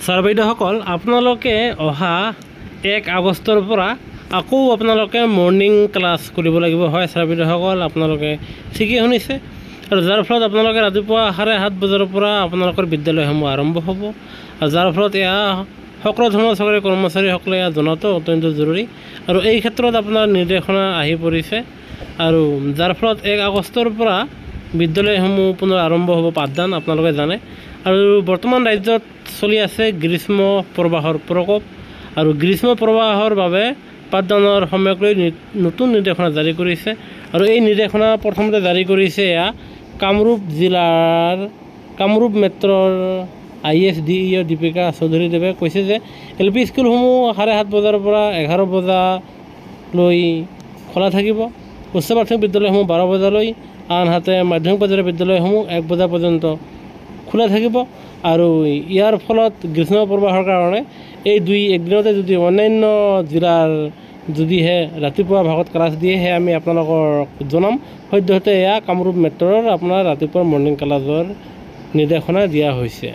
Sir বাইদেউসকল আপোনালোকে অহা 1 আগষ্টৰ পৰা আকৌ আপোনালোকে মৰ্নিং ক্লাছ কৰিব লাগিব হয় ছাৰ বাইদেউসকল আপোনালোকে ঠিকই শুনিছে আৰু যাৰ ফলত আপোনালোকে ৰাতিপুৱা 7:30 বজাৰ পৰা আপোনালোকৰ বিদ্যালয়সমূহ আৰম্ভ হ'ব আৰু যাৰ ফলত এয়া সকলো ধৰণৰ চৰকাৰী কৰ্মচাৰীসকলে জনাটো অত্যন্ত জৰুৰী আৰু এই ক্ষেত্ৰত আপোনাৰ নিৰ্দেশনা আহি পৰিছে আৰু যাৰ ফলত 1 আগষ্টৰ পৰা বিদ্যালয়সমূহ পুনৰ আৰম্ভ হ'ব পাঠদান আপোনালোকে জানে আৰু বৰ্তমান ৰাজ্যত চলি আছে গ্ৰীষ্ম প্ৰবাহৰ প্ৰকোপ আৰু গ্ৰীষ্ম প্ৰবাহৰ বাবে পাঠদানৰ সময়ক লৈ নতুন নিৰ্দেশনা জাৰি কৰিছে আৰু এই নিৰ্দেশনা প্ৰথমতে জাৰি কৰিছে এয়া কামৰূপ জিলাৰ কামৰূপ মেট্ৰৰ ISDE দীপিকা চৌধুৰীদেৱে কৈছে যে LP স্কুলসমূহ 7:30 বজাৰ পৰা 11 বজালৈ খোলা থাকিব উচ্চ প্ৰাথমিক বিদ্যালয়সমূহ 12 বজালৈ আনহাতে মাধ্যমিক পৰ্যায়ৰ বিদ্যালয়সমূহ 1 বজা পৰ্যন্ত খোলা থাকিব আৰু ইয়াৰ ফলত গ্ৰীষ্ম প্ৰবাহৰ কাৰণে এই একদিনতে যদি অন্যান্য জিলাৰ যদিহে ৰাতিপুৱা ভাগত ক্লাছ দিয়ে হে আমি আপোনালোকক জনাম সদ্যহতে এয়া কামৰূপ মেট্ৰৰ আপোনাৰ ৰাতিপুৱা মৰ্নিং ক্লাছৰ নিৰ্দেশনা দিয়া হৈছে।